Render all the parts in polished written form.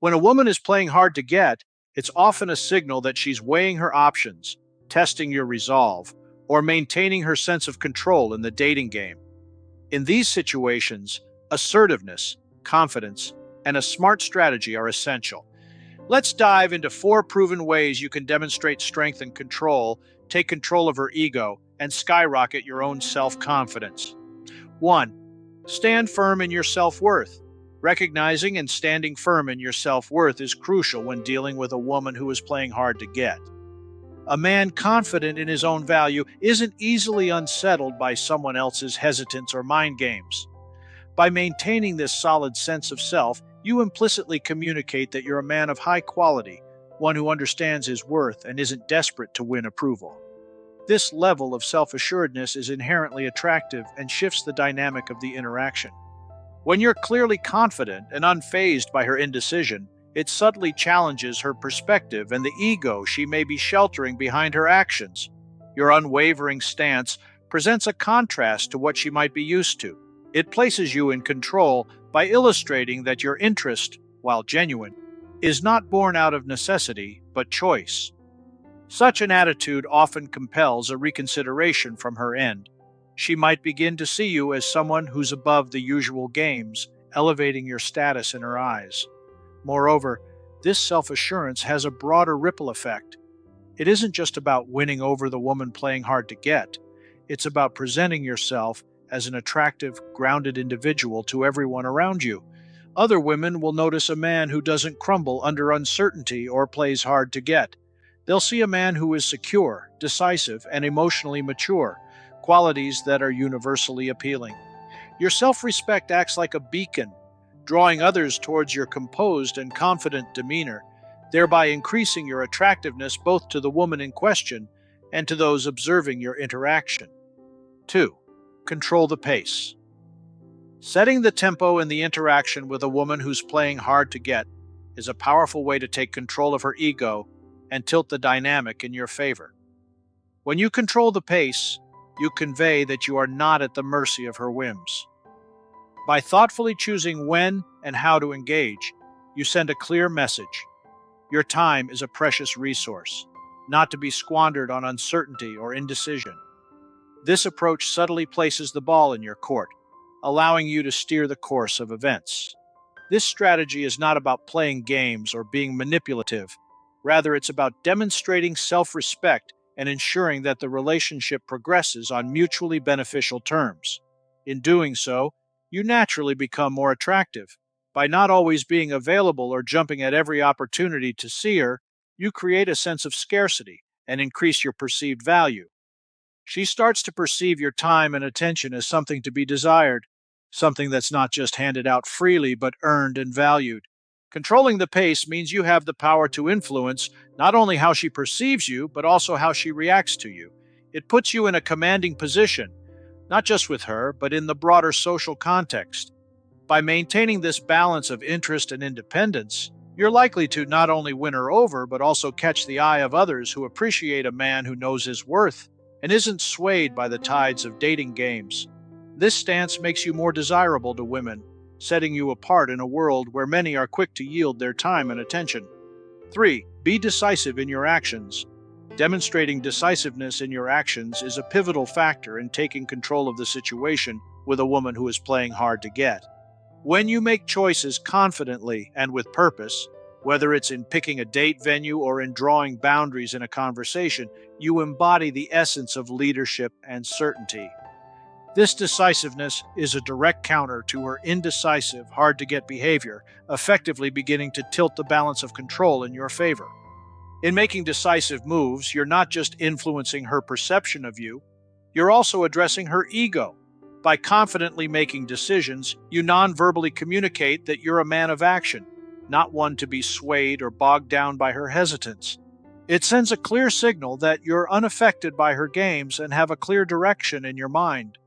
When a woman is playing hard to get, it's often a signal that she's weighing her options, testing your resolve, or maintaining her sense of control in the dating game. In these situations, assertiveness, confidence, and a smart strategy are essential. Let's dive into 4 proven ways you can demonstrate strength and control, take control of her ego, and skyrocket your own self confidence. 1. Stand firm in your self worth. Recognizing and standing firm in your self worth is crucial when dealing with a woman who is playing hard to get. A man confident in his own value isn't easily unsettled by someone else's hesitance or mind games. By maintaining this solid sense of self, you implicitly communicate that you're a man of high quality, one who understands his worth and isn't desperate to win approval. This level of self assuredness is inherently attractive and shifts the dynamic of the interaction. When you're clearly confident and unfazed by her indecision, it subtly challenges her perspective and the ego she may be sheltering behind her actions. Your unwavering stance presents a contrast to what she might be used to. It places you in control by illustrating that your interest, while genuine, is not born out of necessity but choice. Such an attitude often compels a reconsideration from her end. She might begin to see you as someone who's above the usual games, elevating your status in her eyes. Moreover, this self-assurance has a broader ripple effect. It isn't just about winning over the woman playing hard to get. It's about presenting yourself as an attractive, grounded individual to everyone around you. Other women will notice a man who doesn't crumble under uncertainty or plays hard to get. They'll see a man who is secure, decisive, and emotionally mature, qualities that are universally appealing. Your self-respect acts like a beacon, drawing others towards your composed and confident demeanor, thereby increasing your attractiveness both to the woman in question and to those observing your interaction. 2. Control the pace. Setting the tempo in the interaction with a woman who's playing hard to get is a powerful way to take control of her ego and tilt the dynamic in your favor. When you control the pace, you convey that you are not at the mercy of her whims. By thoughtfully choosing when and how to engage, you send a clear message. Your time is a precious resource, not to be squandered on uncertainty or indecision. This approach subtly places the ball in your court, allowing you to steer the course of events. This strategy is not about playing games or being manipulative. Rather, it's about demonstrating self-respect and ensuring that the relationship progresses on mutually beneficial terms. In doing so, you naturally become more attractive. By not always being available or jumping at every opportunity to see her, you create a sense of scarcity and increase your perceived value. She starts to perceive your time and attention as something to be desired, something that's not just handed out freely but earned and valued. Controlling the pace means you have the power to influence not only how she perceives you, but also how she reacts to you. It puts you in a commanding position, not just with her, but in the broader social context. By maintaining this balance of interest and independence, you're likely to not only win her over, but also catch the eye of others who appreciate a man who knows his worth and isn't swayed by the tides of dating games. This stance makes you more desirable to women, setting you apart in a world where many are quick to yield their time and attention. 3. Be decisive in your actions. Demonstrating decisiveness in your actions is a pivotal factor in taking control of the situation with a woman who is playing hard to get. When you make choices confidently and with purpose, whether it's in picking a date venue or in drawing boundaries in a conversation, you embody the essence of leadership and certainty. This decisiveness is a direct counter to her indecisive, hard-to-get behavior, effectively beginning to tilt the balance of control in your favor. In making decisive moves, you're not just influencing her perception of you, you're also addressing her ego. By confidently making decisions, you non-verbally communicate that you're a man of action, not one to be swayed or bogged down by her hesitance. It sends a clear signal that you're unaffected by her games and have a clear direction in your mind.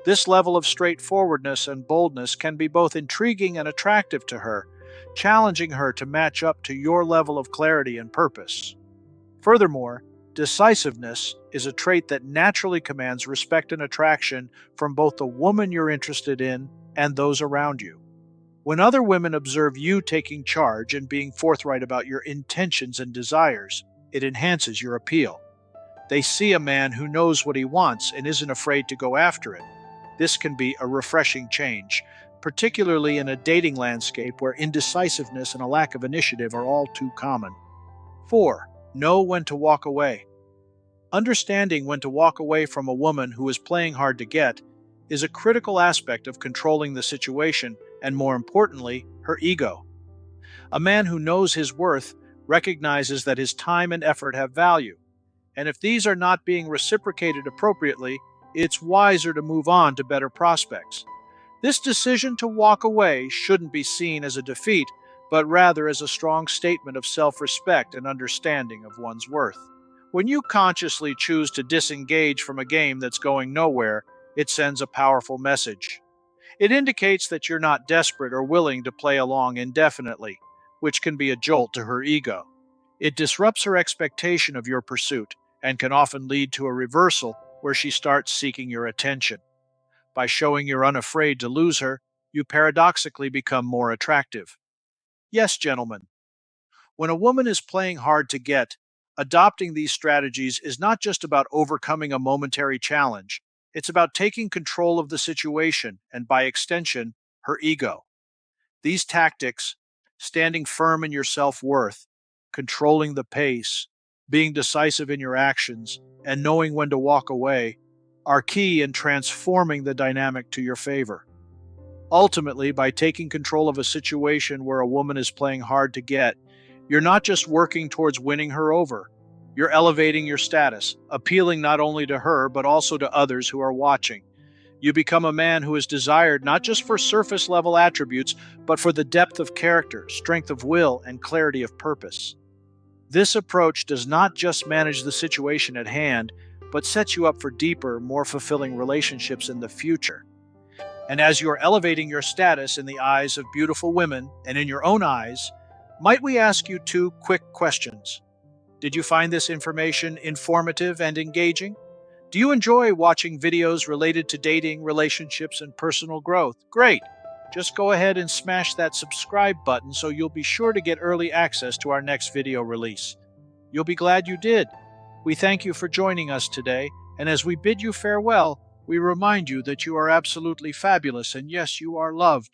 This level of straightforwardness and boldness can be both intriguing and attractive to her, challenging her to match up to your level of clarity and purpose. Furthermore, decisiveness is a trait that naturally commands respect and attraction from both the woman you're interested in and those around you. When other women observe you taking charge and being forthright about your intentions and desires, it enhances your appeal. They see a man who knows what he wants and isn't afraid to go after it. This can be a refreshing change, particularly in a dating landscape where indecisiveness and a lack of initiative are all too common. 4. Know when to walk away. Understanding when to walk away from a woman who is playing hard to get is a critical aspect of controlling the situation and, more importantly, her ego. A man who knows his worth recognizes that his time and effort have value, and if these are not being reciprocated appropriately, it's wiser to move on to better prospects. This decision to walk away shouldn't be seen as a defeat, but rather as a strong statement of self-respect and understanding of one's worth. When you consciously choose to disengage from a game that's going nowhere, it sends a powerful message. It indicates that you're not desperate or willing to play along indefinitely, which can be a jolt to her ego. It disrupts her expectation of your pursuit and can often lead to a reversal where she starts seeking your attention. By showing you're unafraid to lose her, you paradoxically become more attractive. Yes, gentlemen, when a woman is playing hard to get, adopting these strategies is not just about overcoming a momentary challenge, it's about taking control of the situation and, by extension, her ego. These tactics, standing firm in your self worth, controlling the pace, being decisive in your actions, and knowing when to walk away, are key in transforming the dynamic to your favor. Ultimately, by taking control of a situation where a woman is playing hard to get, you're not just working towards winning her over. You're elevating your status, appealing not only to her, but also to others who are watching. You become a man who is desired not just for surface level attributes, but for the depth of character, strength of will, and clarity of purpose. This approach does not just manage the situation at hand, but sets you up for deeper, more fulfilling relationships in the future. And as you are elevating your status in the eyes of beautiful women and in your own eyes, might we ask you two quick questions? Did you find this information informative and engaging? Do you enjoy watching videos related to dating, relationships, and personal growth? Great! Just go ahead and smash that subscribe button so you'll be sure to get early access to our next video release. You'll be glad you did. We thank you for joining us today, and as we bid you farewell, we remind you that you are absolutely fabulous and yes, you are loved.